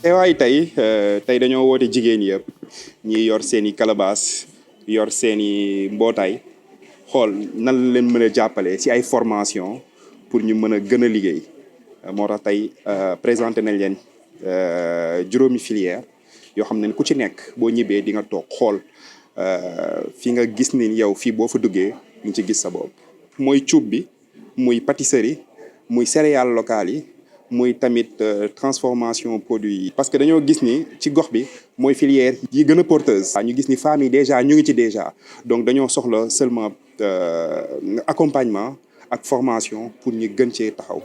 teewaay tey dañoo woote jigéen yëpp ñi yor seen i calebasse yor seen i mbootaay xool nan la leen mën a jàppale ci ay formation pour ñu mën a gën a liggéey moo tax tey présenté nañ leen juróomi filière yoo xam ne ku ci nekk boo ñibbee di nga toog xool fi nga gis ni yow fii boo fa duggee ñu ci gis sa bopp. mooy cuub bi muy pâtisserie muy céréales locales yi muy tamit transformation produit yi. parce que dañoo gis ni ci gox bi mooy filière yi gën a porteuse. ñu gis ni femmes yi déjà ñu ngi ci déjà donc dañoo soxla seulement accompagnement ak formation pour ñu gën cee taxaw.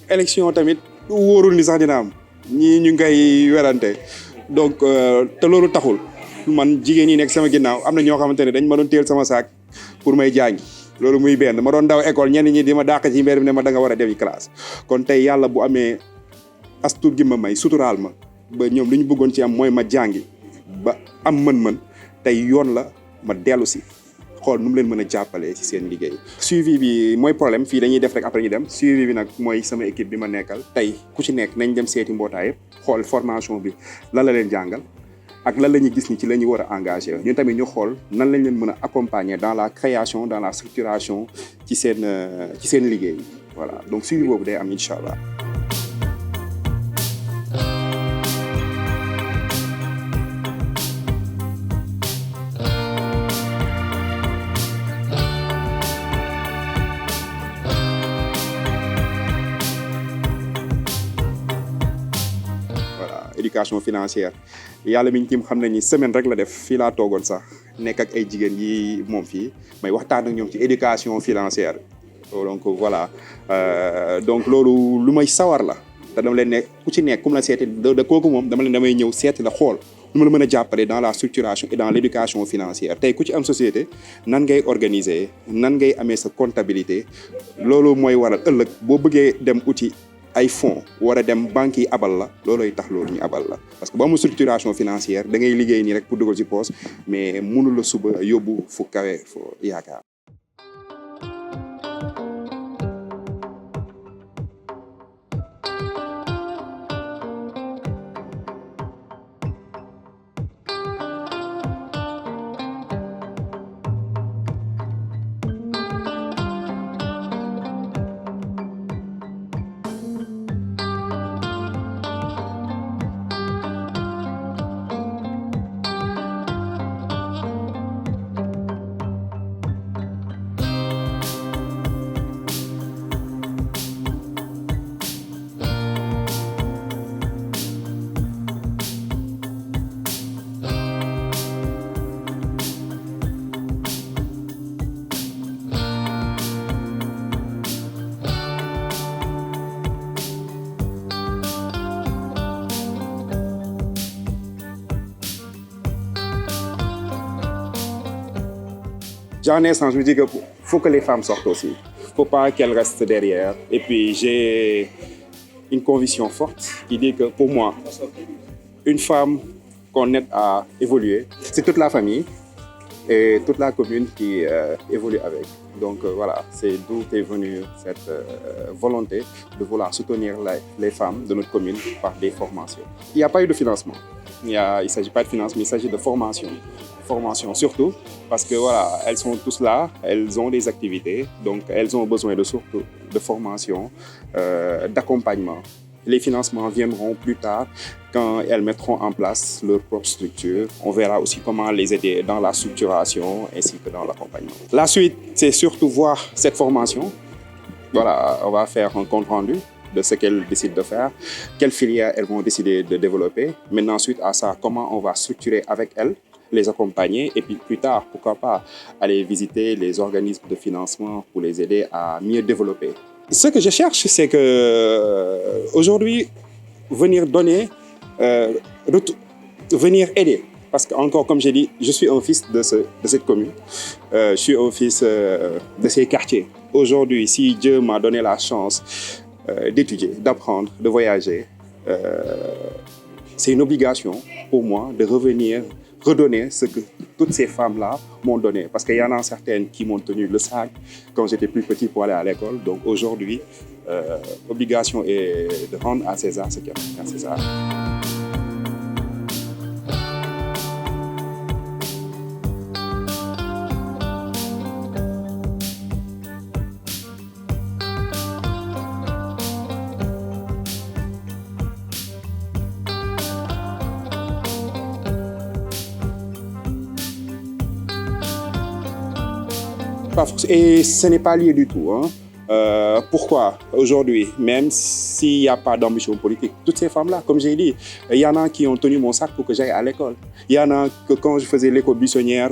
élection tamit wóorul ni sax dina am ñii ñu ngay werante donc te loolu taxul man jigéen ñi nekk sama ginnaaw am na ñoo xamante ne dañ ma doon téel sama saak pour may jàngi loolu muy benn ma doon daw école ñenn ñi di ma dàq ci mbir mi ne ma da nga war a dem classe kon tey yàlla bu amee astur gi ma may suturaal ma ba ñoom li ñu bëggoon ci am mooy ma jàngi ba am mën-mën tey yoon la ma dellu si xool nu mu leen mën a jàppale ci seen liggéey. suivi bi mooy problème fii dañuy def rek après ñu dem suivi bi nag mooy sama équipe bi ma nekkal tey ku ci nekk nañ dem seeti mbootaay yëpp xool formation bi lan la leen jàngal ak lan la ñuy gis ni ci la ñu war a engagé ñun tamit ñu xool nan lañ leen mën a accompagner dans la création dans la structuration ci seen liggéey voilà donc suivi boobu day am incha allah. éducation financière yàlla mi ñu tim xam nañ ni semaine rek la def fii laa toogoon sax nekk ak ay jigéen yi moom fii may waxtaan ak ñoom ci éducation financière donc voilà donc loolu lu may sawar la te dama leen ne ku ci nekk comme la seeti da kooku moom damay ñëw seeti la xool nu ma la mën a jàppale dans la structuration et dans l' éducation financière tey ku ci am société nan ngay organiser nan ngay amee sa comptabilité loolu mooy waral ëllëg boo bëggee dem uti ay fonds war a dem banques yi abal la loolooy tax loolu ñu abal la parce que bu amul structuration financière da ngay liggéey nii rek pour dugal ci poche mais mënu la suba yóbbu fu kawe foo yaakaar. Genre naissance, je me dis qu'il faut que les femmes sortent aussi. Il ne faut pas qu'elles restent derrière. Et puis, j'ai une conviction forte qui dit que pour moi, une femme qu'on aide à évoluer, c'est toute la famille et toute la commune qui évolue avec. Donc voilà, c'est d'où est venue cette volonté de vouloir soutenir les femmes de notre commune par des formations. Il n'y a pas eu de financement. Il ne s'agit pas de financement, mais il s'agit de formation. Formation surtout parce que voilà, elles sont tous là, elles ont des activités, donc elles ont besoin de surtout de formation, d'accompagnement. Les financements viendront plus tard quand elles mettront en place leur propre structure. On verra aussi comment les aider dans la structuration ainsi que dans l'accompagnement. La suite, c'est surtout voir cette formation. Voilà, on va faire un compte rendu de ce qu'elles décident de faire, quelles filières elles vont décider de développer. Maintenant, suite à ça, comment on va structurer avec elles, les accompagner et puis plus tard, pourquoi pas, aller visiter les organismes de financement pour les aider à mieux développer. Ce que je cherche, c'est que aujourd'hui, venir donner venir aider. Parce que, encore, comme j'ai dit, je suis un fils de cette commune. Je suis un fils de ces quartiers. Aujourd'hui, si Dieu m'a donné la chance d'étudier, d'apprendre, de voyager, c'est une obligation pour moi de revenir, redonner ce que toutes ces femmes-là m'ont donné. Parce qu'il y en a certaines qui m'ont tenu le sac quand j'étais plus petit pour aller à l'école. Donc aujourd'hui, l'obligation est de rendre à César ce qu'il y a à César. Et ce n'est pas lié du tout. Pourquoi aujourd'hui, même s'il n'y a pas d'ambition politique, toutes ces femmes-là, comme j'ai dit, il y en a qui ont tenu mon sac pour que j'aille à l'école. Il y en a que quand je faisais l'école buissonnière,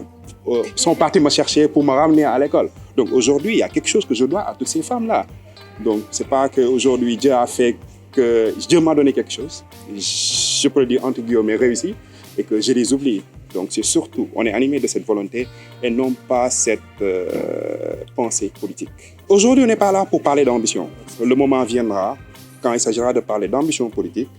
sont partis me chercher pour me ramener à l'école. Donc aujourd'hui, il y a quelque chose que je dois à toutes ces femmes-là. Donc c'est pas qu'aujourd'hui Dieu a fait que Dieu m'a donné quelque chose, je peux le dire entre guillemets réussi, et que je les oublie. Donc c'est surtout, on est animé de cette volonté et non pas cette pensée politique. Aujourd'hui, on n'est pas là pour parler d'ambition. Le moment viendra, quand il s'agira de parler d'ambition politique,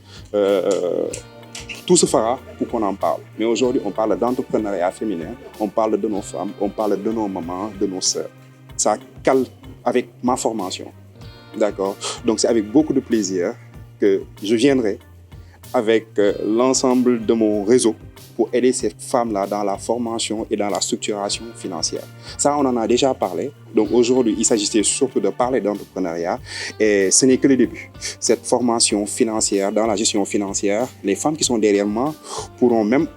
tout se fera pour qu'on en parle. Mais aujourd'hui, on parle d'entrepreneuriat féminin, on parle de nos femmes, on parle de nos mamans, de nos sœurs. Ça cale avec ma formation. D'accord? Donc c'est avec beaucoup de plaisir que je viendrai avec l'ensemble de mon réseau pour aider ces femmes-là dans la formation et dans la structuration financière. Ça, on en a déjà parlé. Donc aujourd'hui, il s'agissait surtout de parler d'entrepreneuriat et ce n'est que le début. Cette formation financière, dans la gestion financière, les femmes qui sont derrière moi pourront même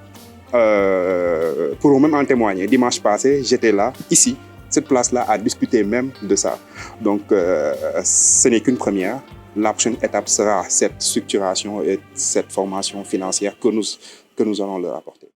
en témoigner. Dimanche passé, j'étais là, ici, cette place-là, à discuter même de ça. Donc, ce n'est qu'une première. La prochaine étape sera cette structuration et cette formation financière que nous allons leur apporter.